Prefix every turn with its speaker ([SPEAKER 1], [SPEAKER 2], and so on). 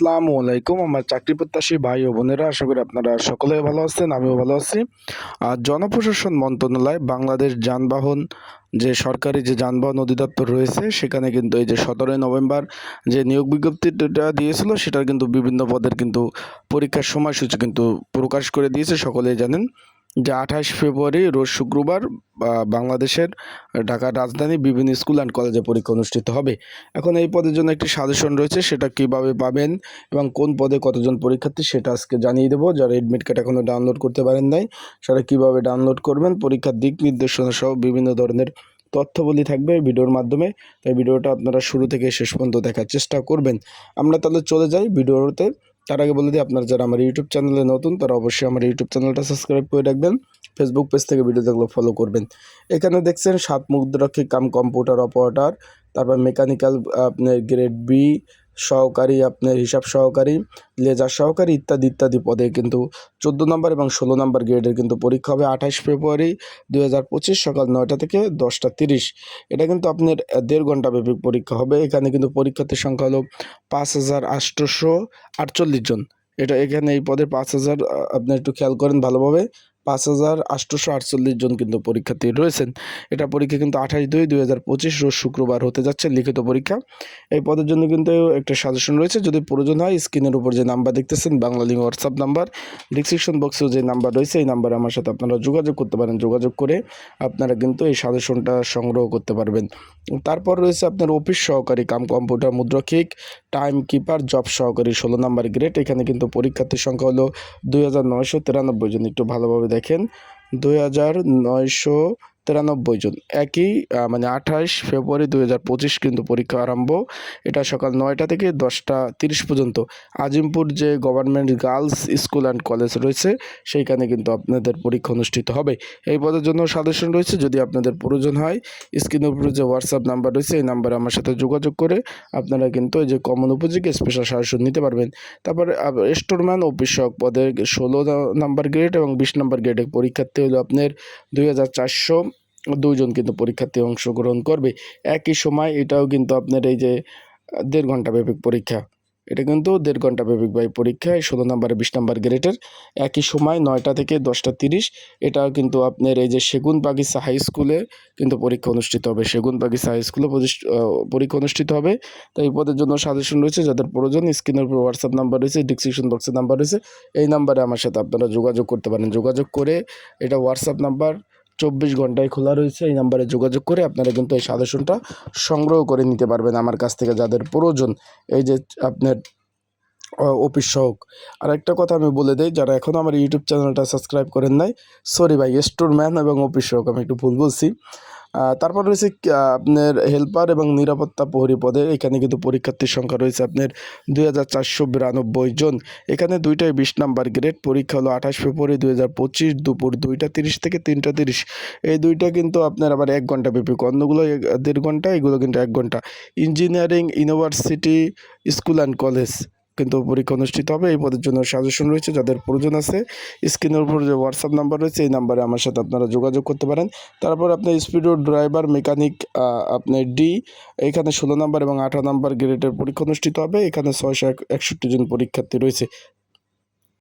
[SPEAKER 1] আসসালামু আলাইকুম। আমার চাকরি প্রত্যাশী ভাই ও বোনেরা, আশা করি আপনারা সকলেই ভালো আছেন, আমিও ভালো আছি। আর জনপ্রশাসন মন্ত্রণালয় বাংলাদেশ যানবাহন যে সরকারি যে যানবাহন অধিদপ্তর রয়েছে, সেখানে কিন্তু এই যে 17ই নভেম্বর যে নিয়োগ বিজ্ঞপ্তিটা দিয়েছিল, সেটার কিন্তু বিভিন্ন পদের কিন্তু পরীক্ষার সময়সূচি কিন্তু প্রকাশ করে দিয়েছে। সকলেই জানেন যে 28 ফেব্রুয়ারি রোজ শুক্রবার বাংলাদেশের ঢাকার রাজধানী বিভিন্ন স্কুল অ্যান্ড কলেজে পরীক্ষা অনুষ্ঠিত হবে। এখন এই পদের জন্য একটি সাজেশন রয়েছে, সেটা কিভাবে পাবেন এবং কোন পদে কতজন পরীক্ষার্থী সেটা আজকে জানিয়ে দেবো। যারা এডমিট কার্ড এখনও ডাউনলোড করতে পারেন নাই, সেটা কীভাবে ডাউনলোড করবেন, পরীক্ষার দিক নির্দেশনা সহ বিভিন্ন ধরনের তথ্যবলী থাকবে ভিডিওর মাধ্যমে। তাই ভিডিওটা আপনারা শুরু থেকে শেষ পর্যন্ত দেখার চেষ্টা করবেন। আমরা তাহলে চলে যাই ভিডিওতে। তার আগে বলে দিই, আপনারা যারা আমার ইউটিউব চ্যানেলে নতুন, তারা অবশ্যই আমার ইউটিউব চ্যানেলটা সাবস্ক্রাইব করে রাখবেন। ফেসবুক পেজ থেকে ভিডিও দেখলে ফলো করবেন। এখানে দেখছেন 7 মুদ্রাক্ষী কাম কম্পিউটার অপারেটর, তারপর মেকানিক্যাল আপনার গ্রেড বি সহকারী, আপনার হিসাব সহকারী, লেজার সহকারী ইত্যাদি ইত্যাদি পদে কিন্তু 14 নম্বর এবং 16 নম্বর গ্রেডের কিন্তু পরীক্ষা হবে 28 ফেব্রুয়ারি 2025 সকাল 9টা থেকে 10টা 30। এটা কিন্তু আপনার 1.5 ঘন্টা ব্যাপী পরীক্ষা হবে। এখানে কিন্তু পরীক্ষার্থীর সংখ্যা হলো 5848 জন। এখানে এই পদে 5000, আপনি একটু খেয়াল করেন ভালোভাবে, 5848 জন কিন্তু পরীক্ষার্থী রয়েছেন। এটা পরীক্ষা কিন্তু 28/2/2025 রোজ শুক্রবার হতে যাচ্ছে, লিখিত পরীক্ষা। এই পদের জন্য কিন্তু একটা সাজেশন রয়েছে, যদি প্রয়োজন হয় স্ক্রিনের উপর যে নাম্বার দেখতেছেন Banglalink WhatsApp number, description বক্সেও যে নাম্বার রয়েছে এই নাম্বারে আমার সাথে আপনারা যোগাযোগ করতে পারেন। যোগাযোগ করে আপনারা কিন্তু এই সাজেশনটা সংগ্রহ করতে পারবেন। তারপর রয়েছে আপনার অফিস সহকারী কাম কম্পিউটার মুদ্রাক্ষিক, টাইম কিপার, জব সহকারী 16 নম্বর গ্রেড। এখানে কিন্তু পরীক্ষার্থীর সংখ্যা হলো 2993 জন। একটু ভালোভাবে দেখেন, 2993 জন। একই মানে 28 ফেব্রুয়ারি 2025 কিন্তু পরীক্ষা আরম্ভ। এটা সকাল 9টা থেকে 10টা 30 পর্যন্ত আজিমপুর যে government girls school and college রয়েছে, সেইখানে কিন্তু আপনাদের পরীক্ষা অনুষ্ঠিত হবে। এই পদের জন্য সাজেশন রয়েছে, যদি আপনাদের প্রয়োজন হয় স্ক্রিনের উপরে যে হোয়াটসঅ্যাপ নাম্বার রয়েছে এই নাম্বারে আমার সাথে যোগাযোগ করে আপনারা কিন্তু এই যে কমন উপযোগী স্পেশাল সাজেশন নিতে পারবেন। তারপর স্টোরম্যান অফিস সহক পদে 16 নম্বর গ্রেড এবং 20 নম্বর গ্রেডের পরীক্ষার্থী হলো আপনার 2402 জন কিন্তু পরীক্ষার্থী অংশগ্রহণ করবে একই সময়। এটাও কিন্তু আপনার এই যে 1.5 ঘন্টা ব্যাপী পরীক্ষা, এটা কিন্তু 1.5 ঘন্টা ব্যাপী পরীক্ষা। 16 নম্বর 20 নম্বর গ্রেডের একই সময় 9টা থেকে 10টা 30। এটাও কিন্তু আপনার এই যে সেগুন বাগিচা হাই স্কুলে কিন্তু পরীক্ষা অনুষ্ঠিত হবে। সেগুন বাগিচা হাই স্কুলে পরীক্ষা অনুষ্ঠিত হবে। তো এই পদের জন্য সাজেশন রয়েছে, যাদের প্রয়োজন স্ক্রিনের উপর হোয়াটসঅ্যাপ নাম্বার রয়েছে, ডিসক্রিপশন বক্সের নাম্বার রয়েছে, এই নাম্বারে আমার সাথে আপনারা যোগাযোগ করতে পারেন। যোগাযোগ করে, এটা হোয়াটসঅ্যাপ নাম্বার 24 ঘন্টায় খোলা রয়েছে, এই নাম্বারে যোগাযোগ করে আপনারা কিন্তু এই সাজেশনটা সংগ্রহ করে নিতে পারবেন আমার কাছ থেকে, যাদের প্রয়োজন। এই যে আপনার অফিস সহক। আর একটা কথা আমি বলে দিই, যারা এখনও আমার ইউটিউব চ্যানেলটা সাবস্ক্রাইব করেন নাই, সরি ভাই, স্টোরম্যান এবং অফিস সহক আমি একটু ভুল বলছি। তারপর রয়েছে আপনার হেল্পার এবং নিরাপত্তা প্রহরী পদে। এখানে কিন্তু পরীক্ষার্থীর সংখ্যা রয়েছে আপনার 2492 জন। এখানে 20 নম্বর গ্রেড। পরীক্ষা হলো 28 ফেব্রুয়ারি 2025 দুপুর 2টা 30 থেকে 3টা 30। এই দুইটা কিন্তু আপনার আবার 1 ঘন্টা ব্যাপী, অন্যগুলো 1.5 ঘন্টা, এগুলো কিন্তু 1 ঘন্টা। Engineering university school and college কিন্তু পরীক্ষা অনুষ্ঠিত হবে। এই পদের জন্য সাজেশন রয়েছে, যাদের প্রয়োজন আছে স্ক্রিনের উপর যে হোয়াটসঅ্যাপ নাম্বার রয়েছে এই নাম্বারে আমার সাথে আপনারা যোগাযোগ করতে পারেন। তারপর আপনার স্পিডো ড্রাইভার মেকানিক আপনার ডি, এখানে 16 নম্বর এবং 18 নম্বর গ্রেডের পরীক্ষা অনুষ্ঠিত হবে। এখানে 661 জন পরীক্ষার্থী রয়েছে।